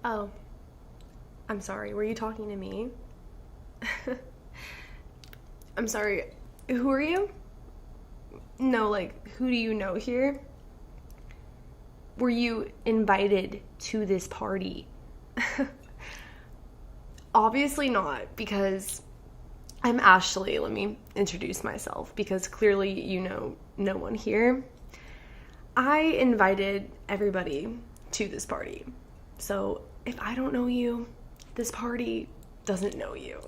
Oh, I'm sorry. Were you talking to me? I'm sorry. Who are you? No, like, who do you know here? Were you invited to this party? Obviously not, because I'm Ashley. Let me introduce myself, because clearly you know no one here. I invited everybody to this party. So if I don't know you, this party doesn't know you.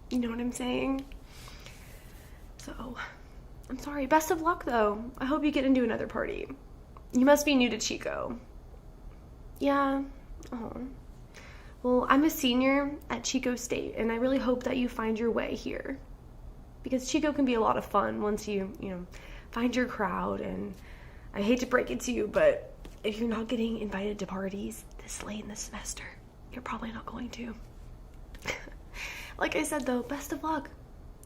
You know what I'm saying? So, I'm sorry. Best of luck, though. I hope you get into another party. You must be new to Chico. Yeah. Oh. Well, I'm a senior at Chico State, and I really hope that you find your way here. Because Chico can be a lot of fun once you find your crowd. And I hate to break it to you, but if you're not getting invited to parties this late in the semester, you're probably not going to. Like I said, though, best of luck.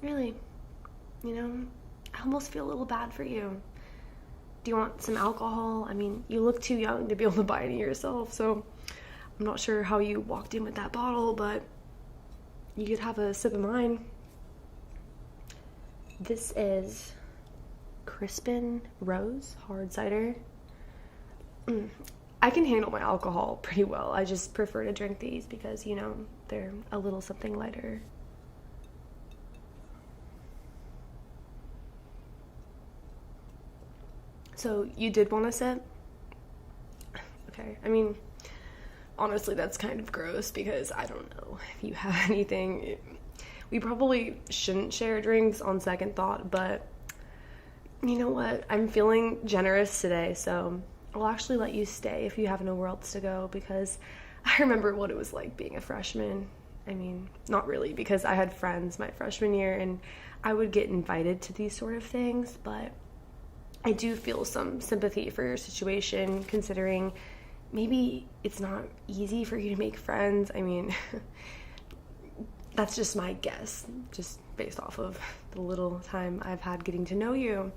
Really. I almost feel a little bad for you. Do you want some alcohol? I mean, you look too young to be able to buy any yourself, so I'm not sure how you walked in with that bottle, but you could have a sip of mine. This is Crispin Rose hard cider. I can handle my alcohol pretty well. I just prefer to drink these because, they're a little something lighter. So, you did want to sip? Okay, I mean, honestly, that's kind of gross because I don't know if you have anything. We probably shouldn't share drinks on second thought, but you know what? I'm feeling generous today, so I'll actually let you stay if you have nowhere else to go because I remember what it was like being a freshman. I mean, not really, because I had friends my freshman year and I would get invited to these sort of things, but I do feel some sympathy for your situation, considering maybe it's not easy for you to make friends. I mean, that's just my guess, just based off of the little time I've had getting to know you.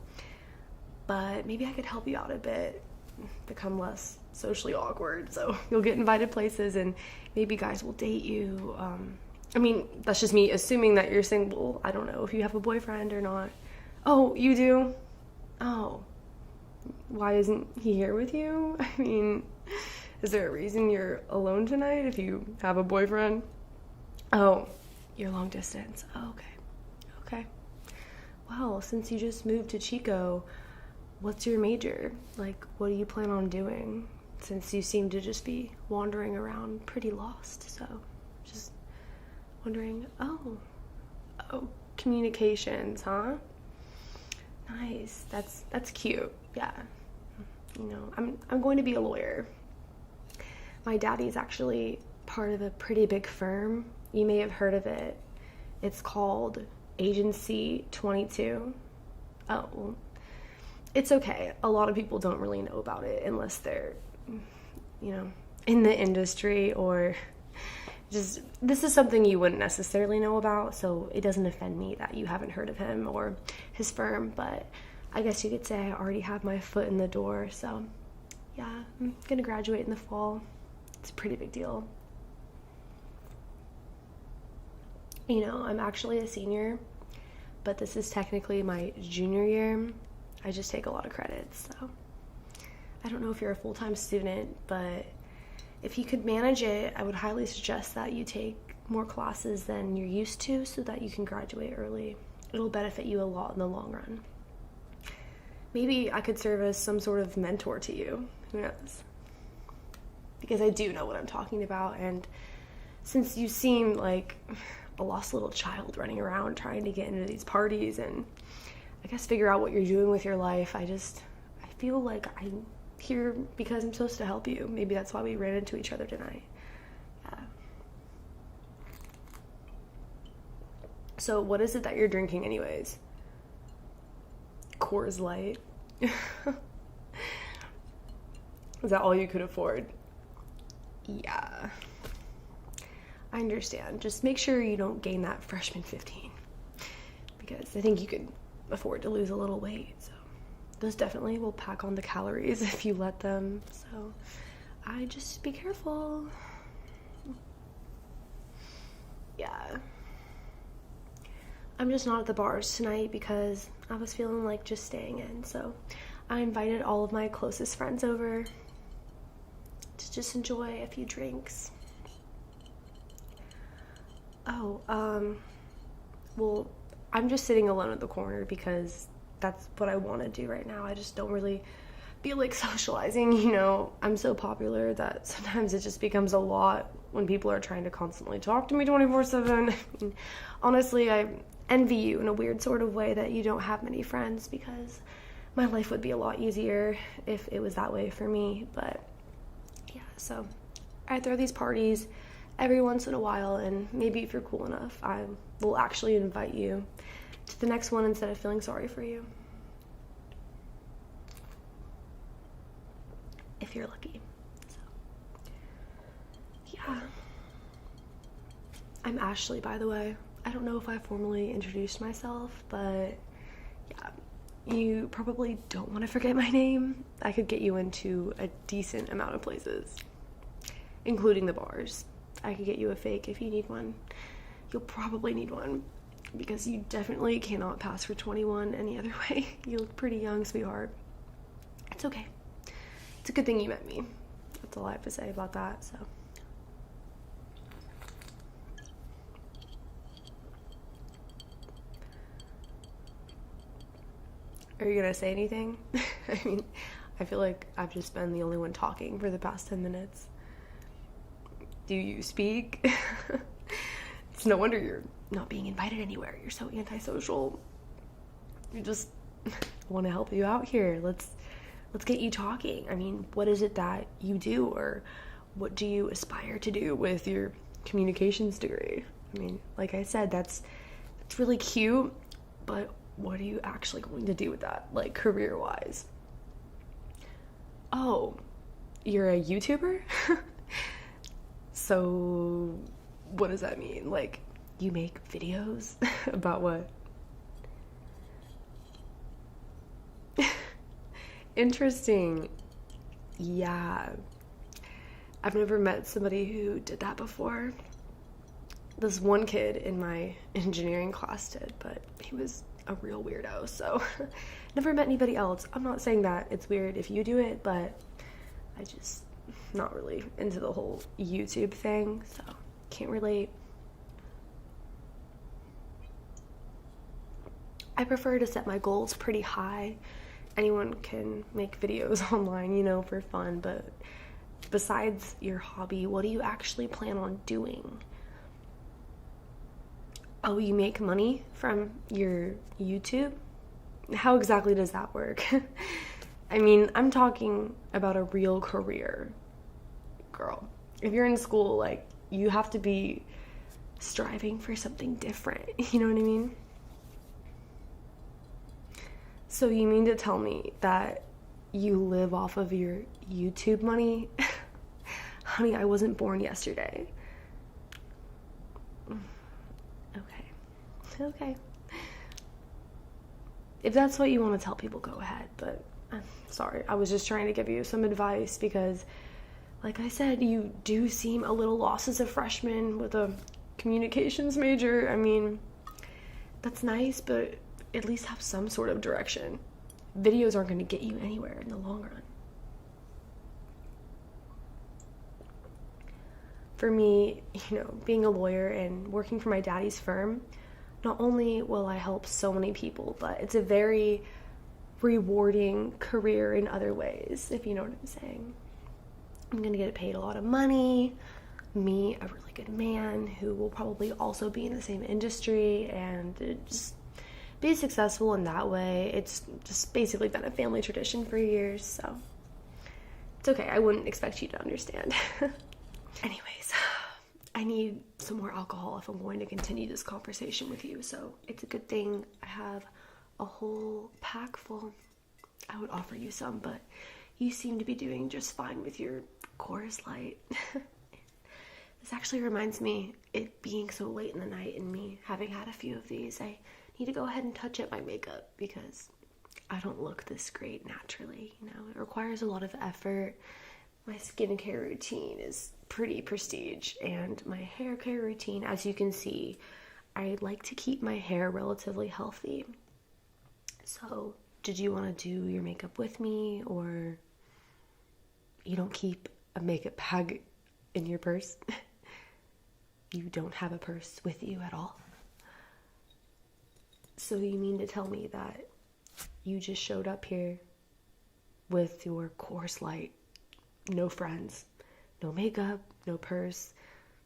But maybe I could help you out a bit, become less socially awkward, so you'll get invited places and maybe guys will date you. I mean, that's just me assuming that you're single. I don't know if you have a boyfriend or not. Oh, you do? Oh, why isn't he here with you? I mean, is there a reason you're alone tonight if you have a boyfriend? Oh, you're long distance. Oh, okay. Well, since you just moved to Chico, what's your major? Like, what do you plan on doing? Since you seem to just be wandering around pretty lost, so just wondering. Oh, communications, huh? Nice. That's cute. Yeah. I'm going to be a lawyer. My daddy's actually part of a pretty big firm. You may have heard of it. It's called Agency 22. Oh, well, it's okay. A lot of people don't really know about it unless they're, in the industry or just, this is something you wouldn't necessarily know about, so it doesn't offend me that you haven't heard of him or his firm, but I guess you could say I already have my foot in the door, so yeah, I'm gonna graduate in the fall. It's a pretty big deal. I'm actually a senior, but this is technically my junior year. I just take a lot of credits, so I don't know if you're a full-time student, but if you could manage it, I would highly suggest that you take more classes than you're used to so that you can graduate early. It'll benefit you a lot in the long run. Maybe I could serve as some sort of mentor to you. Who knows? Because I do know what I'm talking about, and since you seem like a lost little child running around trying to get into these parties and I guess figure out what you're doing with your life, I feel like I'm here because I'm supposed to help you. Maybe that's why we ran into each other tonight. Yeah. So what is it that you're drinking anyways? Coors Light? Is that all you could afford? Yeah. I understand. Just make sure you don't gain that freshman 15. Because I think you could afford to lose a little weight, so those definitely will pack on the calories if you let them, so I just be careful. yeah. I'm just not at the bars tonight because I was feeling like just staying in, so I invited all of my closest friends over to just enjoy a few drinks. Oh, well, I'm just sitting alone at the corner because that's what I want to do right now. I just don't really feel like socializing, you know. I'm so popular that sometimes it just becomes a lot when people are trying to constantly talk to me 24/7. Honestly, I envy you in a weird sort of way that you don't have many friends, because my life would be a lot easier if it was that way for me. But yeah, so I throw these parties every once in a while, and maybe if you're cool enough, I will actually invite you to the next one instead of feeling sorry for you. If you're lucky. So, yeah. I'm Ashley, by the way. I don't know if I formally introduced myself, but yeah, you probably don't want to forget my name. I could get you into a decent amount of places, including the bars. I could get you a fake if you need one. You'll probably need one, because you definitely cannot pass for 21 any other way. You look pretty young, sweetheart. It's okay. It's a good thing you met me. That's all I have to say about that, so. Are you gonna say anything? I mean, I feel like I've just been the only one talking for the past 10 minutes. Do you speak? It's no wonder you're not being invited anywhere. You're so antisocial. You just want to help you out here. Let's get you talking. I mean, what is it that you do, or what do you aspire to do with your communications degree? I mean, like I said, that's really cute, but what are you actually going to do with that, like career-wise? Oh, you're a YouTuber? So what does that mean? Like, you make videos about what? Interesting. Yeah. I've never met somebody who did that before. This one kid in my engineering class did, but he was a real weirdo, so never met anybody else. I'm not saying that it's weird if you do it, but I just not really into the whole YouTube thing, so can't relate. I prefer to set my goals pretty high. Anyone can make videos online, you know, for fun, but besides your hobby, what do you actually plan on doing? Oh, you make money from your YouTube? How exactly does that work? I mean, I'm talking about a real career, girl. If you're in school, like, you have to be striving for something different, you know what I mean? So you mean to tell me that you live off of your YouTube money? Honey, I wasn't born yesterday. Okay. If that's what you want to tell people, go ahead, but I'm sorry. I was just trying to give you some advice because, like I said, you do seem a little lost as a freshman with a communications major. I mean, that's nice, but at least have some sort of direction. Videos aren't going to get you anywhere in the long run. For me, you know, being a lawyer and working for my daddy's firm, not only will I help so many people, but it's a very rewarding career in other ways, if you know what I'm saying. I'm going to get paid a lot of money, meet a really good man who will probably also be in the same industry, and just be successful in that way. It's just basically been a family tradition for years, so it's okay. I wouldn't expect you to understand. Anyways, I need some more alcohol if I'm going to continue this conversation with you, so it's a good thing I have a whole pack full. I would offer you some, but you seem to be doing just fine with your Coors Light. This actually reminds me, it being so late in the night and me having had a few of these, I need to go ahead and touch up my makeup because I don't look this great naturally, you know. It requires a lot of effort. My skincare routine is pretty prestige. And my hair care routine, as you can see, I like to keep my hair relatively healthy. So, did you want to do your makeup with me, or you don't keep a makeup bag in your purse? You don't have a purse with you at all? So you mean to tell me that you just showed up here with your Coors Light, no friends, no makeup, no purse,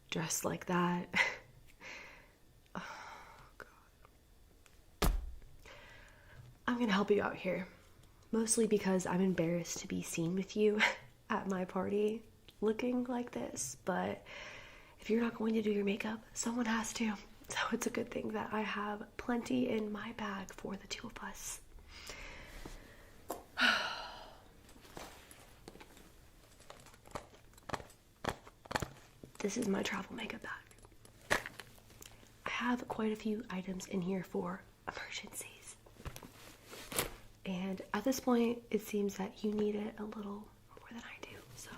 dressed like that? Oh, God. I'm gonna help you out here, mostly because I'm embarrassed to be seen with you at my party looking like this, but if you're not going to do your makeup, someone has to. So it's a good thing that I have plenty in my bag for the two of us. This is my travel makeup bag. I have quite a few items in here for emergencies. And at this point, it seems that you need it a little more than I do. So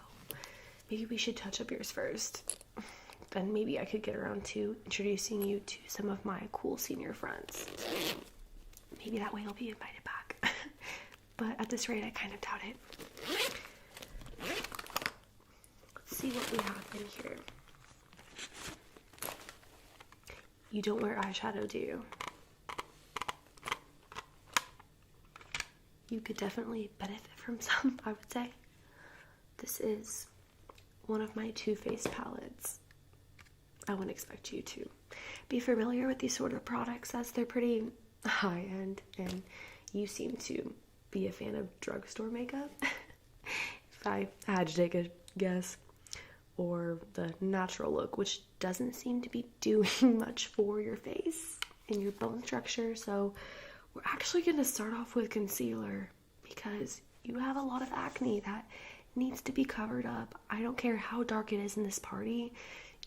maybe we should touch up yours first. Then maybe I could get around to introducing you to some of my cool senior friends. Maybe that way you'll be invited back. But at this rate, I kind of doubt it. Let's see what we have in here. You don't wear eyeshadow, do you? You could definitely benefit from some, I would say. This is one of my Too Faced palettes. I wouldn't expect you to be familiar with these sort of products, as they're pretty high-end, and you seem to be a fan of drugstore makeup, if I had to take a guess, or the natural look, which doesn't seem to be doing much for your face and your bone structure. So we're actually going to start off with concealer, because you have a lot of acne that needs to be covered up. I don't care how dark it is in this party,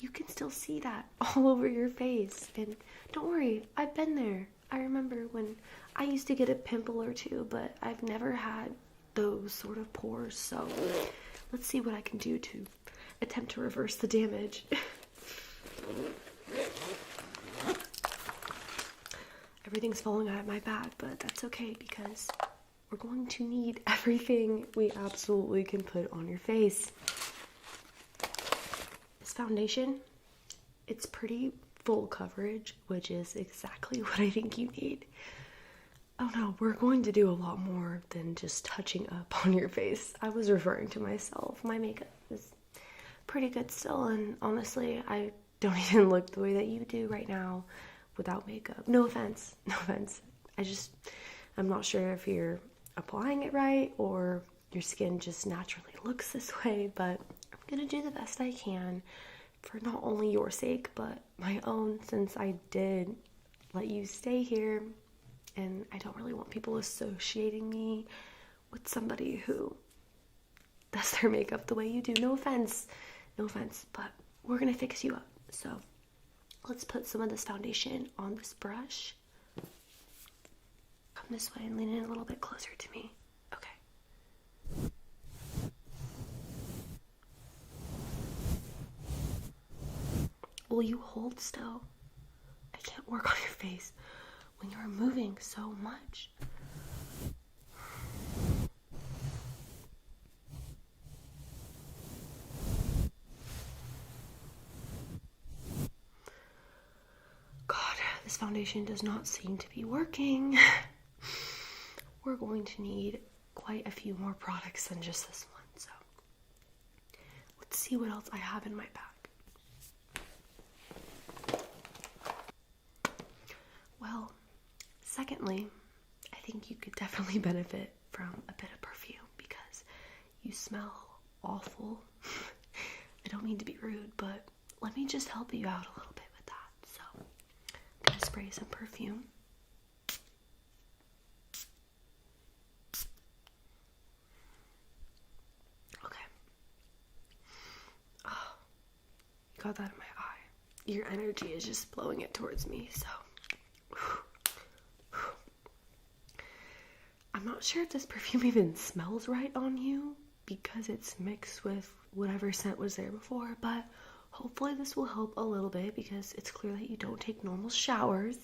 you can still see that all over your face. And don't worry, I've been there. I remember when I used to get a pimple or two, but I've never had those sort of pores. So let's see what I can do to attempt to reverse the damage. Everything's falling out of my bag, but that's okay, because we're going to need everything we absolutely can put on your face. Foundation, it's pretty full coverage, which is exactly what I think you need. Oh no, we're going to do a lot more than just touching up on your face. I was referring to myself. My makeup is pretty good still, and honestly, I don't even look the way that you do right now without makeup. No offense, no offense. I'm not sure if you're applying it right or your skin just naturally looks this way, but I'm gonna do the best I can for not only your sake, but my own, since I did let you stay here, and I don't really want people associating me with somebody who does their makeup the way you do. No offense, but we're gonna fix you up. So let's put some of this foundation on this brush. Come this way and lean in a little bit closer to me. Okay. Will you hold still? I can't work on your face when you're moving so much. God, this foundation does not seem to be working. We're going to need quite a few more products than just this one, so let's see what else I have in my bag. Well, secondly, I think you could definitely benefit from a bit of perfume, because you smell awful. I don't mean to be rude, but let me just help you out a little bit with that. So I'm gonna spray some perfume. Okay. Oh, you got that in my eye. Your energy is just blowing it towards me, so I'm not sure if this perfume even smells right on you, because it's mixed with whatever scent was there before, but hopefully this will help a little bit because it's clear that you don't take normal showers.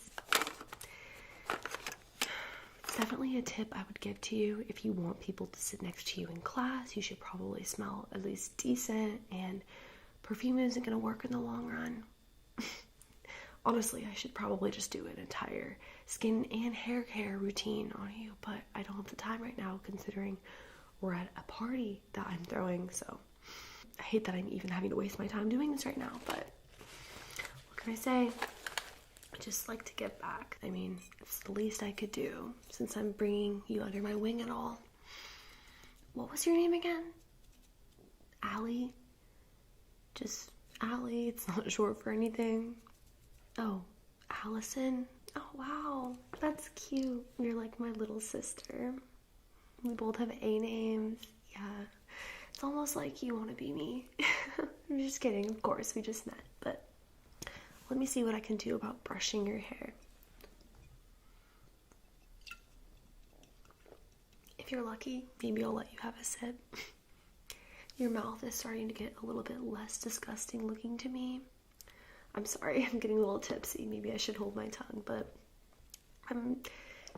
It's definitely a tip I would give to you. If you want people to sit next to you in class, you should probably smell at least decent, and perfume isn't going to work in the long run. Honestly, I should probably just do an entire skin and hair care routine on you, but I don't have the time right now considering we're at a party that I'm throwing, so I hate that I'm even having to waste my time doing this right now, but what can I say? I just like to give back. I mean, it's the least I could do since I'm bringing you under my wing and all. What was your name again? Allie? Just Allie, it's not short for anything. Oh, Allison? Oh, wow, that's cute. You're like my little sister. We both have A names. Yeah, it's almost like you want to be me. I'm just kidding, of course, we just met, but let me see what I can do about brushing your hair. If you're lucky, maybe I'll let you have a sip. Your mouth is starting to get a little bit less disgusting looking to me. I'm sorry, I'm getting a little tipsy. Maybe I should hold my tongue, but I'm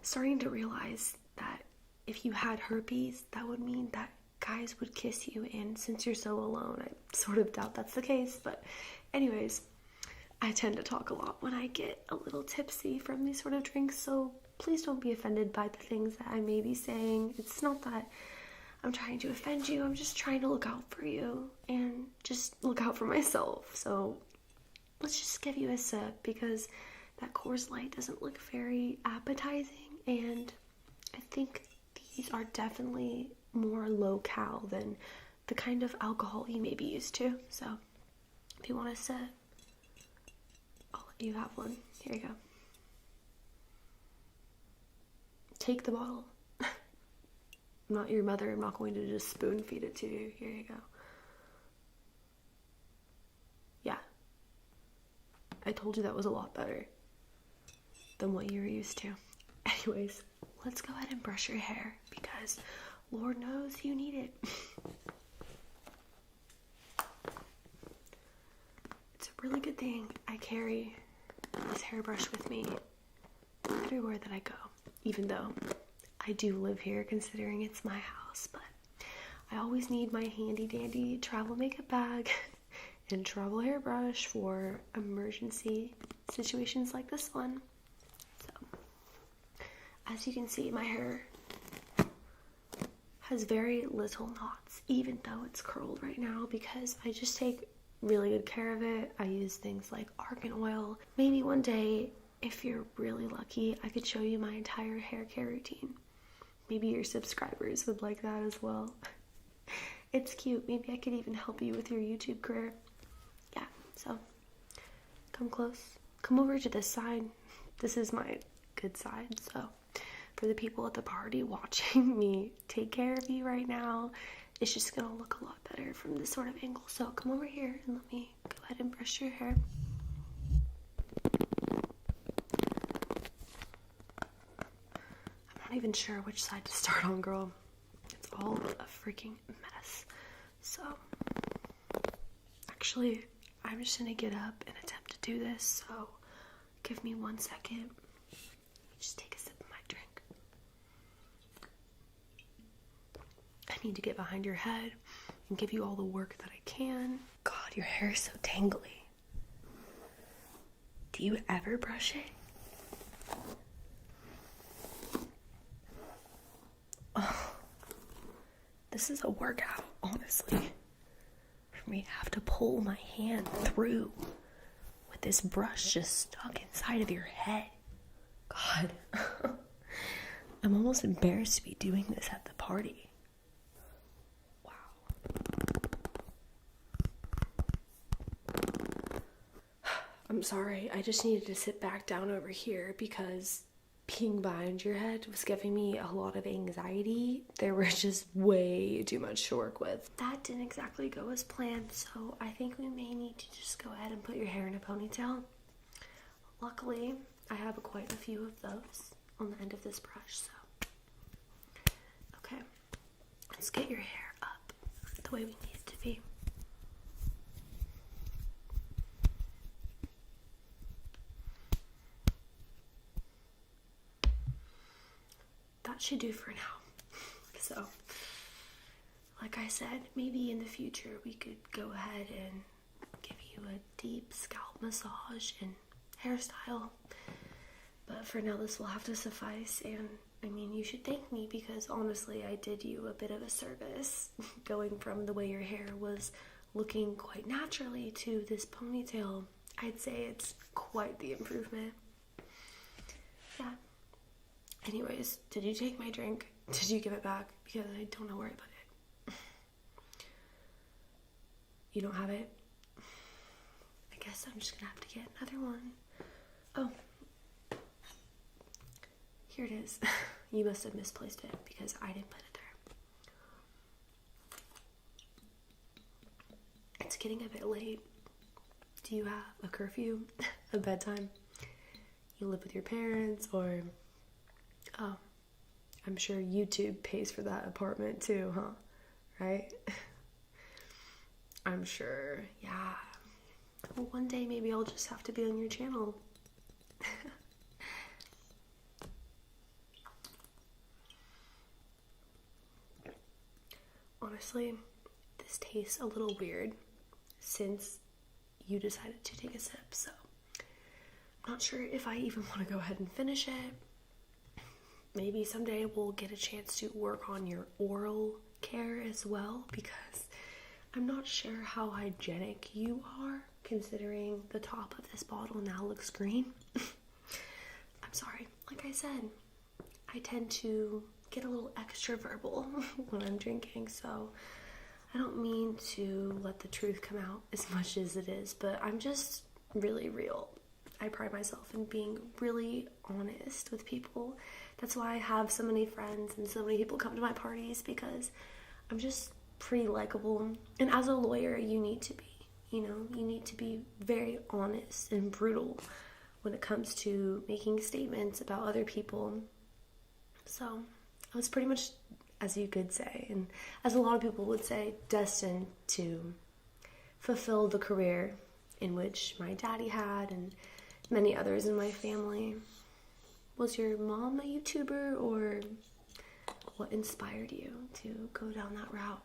starting to realize that if you had herpes, that would mean that guys would kiss you, and since you're so alone, I sort of doubt that's the case, but anyways, I tend to talk a lot when I get a little tipsy from these sort of drinks, so please don't be offended by the things that I may be saying. It's not that I'm trying to offend you, I'm just trying to look out for you, and just look out for myself, so let's just give you a sip, because that Coors Light doesn't look very appetizing, and I think these are definitely more low-cal than the kind of alcohol you may be used to. So if you want a sip, I'll let you have one. Here you go. Take the bottle. I'm not your mother. I'm not going to just spoon feed it to you. Here you go. Yeah. I told you that was a lot better than what you were used to. Anyways, let's go ahead and brush your hair because Lord knows you need it. It's a really good thing I carry this hairbrush with me everywhere that I go, even though I do live here considering it's my house, but I always need my handy dandy travel makeup bag and travel hairbrush for emergency situations like this one. So, as you can see, my hair has very little knots, even though it's curled right now, because I just take really good care of it. I use things like argan oil. Maybe one day, if you're really lucky, I could show you my entire hair care routine. Maybe your subscribers would like that as well. It's cute. Maybe I could even help you with your YouTube career. Yeah, so come close. Come over to this side. This is my good side, so for the people at the party watching me take care of you right now, it's just gonna look a lot better from this sort of angle. So come over here and let me go ahead and brush your hair. I'm not even sure which side to start on, girl. It's all a freaking mess. So actually, I'm just gonna get up and attempt to do this, so give me 1 second. Just take a sip of my drink. I need to get behind your head and give you all the work that I can. God, your hair is so tangly. Do you ever brush it? Oh, this is a workout, honestly. For me to have to pull my hand through with this brush just stuck inside of your head. God. I'm almost embarrassed to be doing this at the party. Wow. I'm sorry, I just needed to sit back down over here because being behind your head was giving me a lot of anxiety. There was just way too much to work with. That didn't exactly go as planned, so I think we may need to just go ahead and put your hair in a ponytail. Luckily, I have quite a few of those on the end of this brush, so. Okay, let's get your hair up the way we need it to be. that should do for now. So, like I said, maybe in the future we could go ahead and give you a deep scalp massage and hairstyle. But for now, this will have to suffice. And I mean, you should thank me because honestly, I did you a bit of a service going from the way your hair was looking quite naturally to this ponytail. I'd say it's quite the improvement. Yeah. Anyways, did you take my drink? Did you give it back? Because I don't know where I put it. You don't have it? I guess I'm just gonna have to get another one. Oh. Here it is. You must have misplaced it because I didn't put it there. It's getting a bit late. Do you have a curfew? A bedtime? You live with your parents or... Oh, I'm sure YouTube pays for that apartment too, huh? Right? I'm sure, yeah. Well, one day maybe I'll just have to be on your channel. Honestly, this tastes a little weird since you decided to take a sip, so I'm not sure if I even want to go ahead and finish it. Maybe someday we'll get a chance to work on your oral care as well, because I'm not sure how hygienic you are considering the top of this bottle now looks green. I'm sorry, like I said, I tend to get a little extra verbal when I'm drinking, so I don't mean to let the truth come out as much as it is, but I'm just really real. I pride myself in being really honest with people. That's why I have so many friends and so many people come to my parties, because I'm just pretty likable. And as a lawyer, you need to be, you need to be very honest and brutal when it comes to making statements about other people. So I was pretty much, as you could say, and as a lot of people would say, destined to fulfill the career in which my daddy had and many others in my family. Was your mom a YouTuber, or what inspired you to go down that route?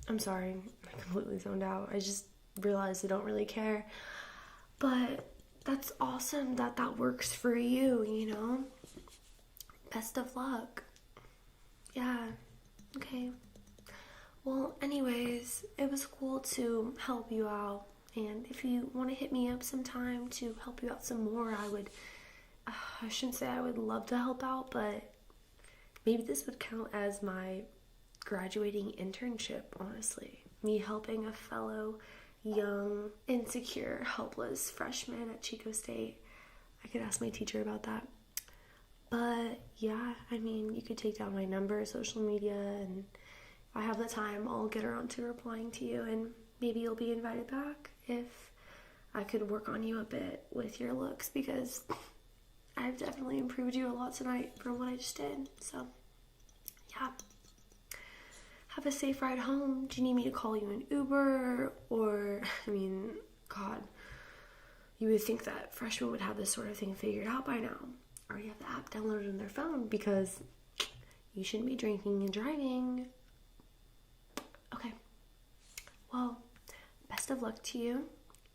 I'm sorry, I completely zoned out. I just realized I don't really care. But that's awesome that that works for you, Best of luck. Yeah, okay. Well, anyways, it was cool to help you out. And if you want to hit me up sometime to help you out some more, I shouldn't say I would love to help out, but maybe this would count as my graduating internship, honestly. Me helping a fellow young, insecure, helpless freshman at Chico State. I could ask my teacher about that. But yeah, I mean, you could take down my number, social media, and if I have the time, I'll get around to replying to you, and maybe you'll be invited back if I could work on you a bit with your looks, because I've definitely improved you a lot tonight from what I just did. So yeah. Have a safe ride home. Do you need me to call you an Uber? Or, God, you would think that freshmen would have this sort of thing figured out by now. Already have the app downloaded on their phone, because you shouldn't be drinking and driving. Okay. Well, best of luck to you.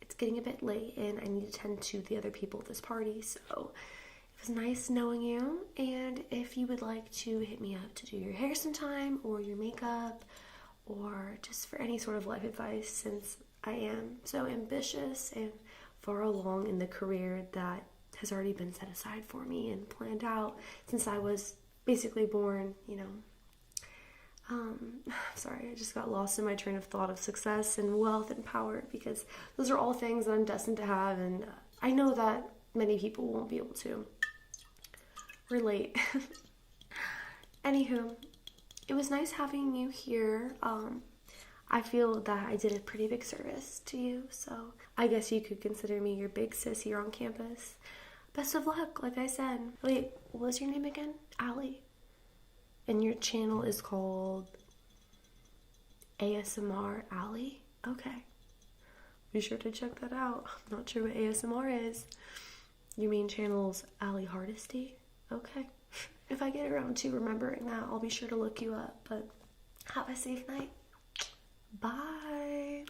It's getting a bit late and I need to tend to the other people at this party, so it was nice knowing you. And if you would like to hit me up to do your hair sometime, or your makeup, or just for any sort of life advice, since I am so ambitious and far along in the career that has already been set aside for me and planned out since I was basically born, sorry, I just got lost in my train of thought of success and wealth and power, because those are all things that I'm destined to have, and I know that many people won't be able to relate. Anywho, it was nice having you here. I feel that I did a pretty big service to you, so I guess you could consider me your big sis here on campus. Best of luck, like I said. Wait, what was your name again? Allie. And your channel is called ASMR Allie? Okay. be sure to check that out. I'm not sure what ASMR is. Your main channel's Allie Hardesty? Okay. If I get around to remembering that, I'll be sure to look you up. But have a safe night. Bye.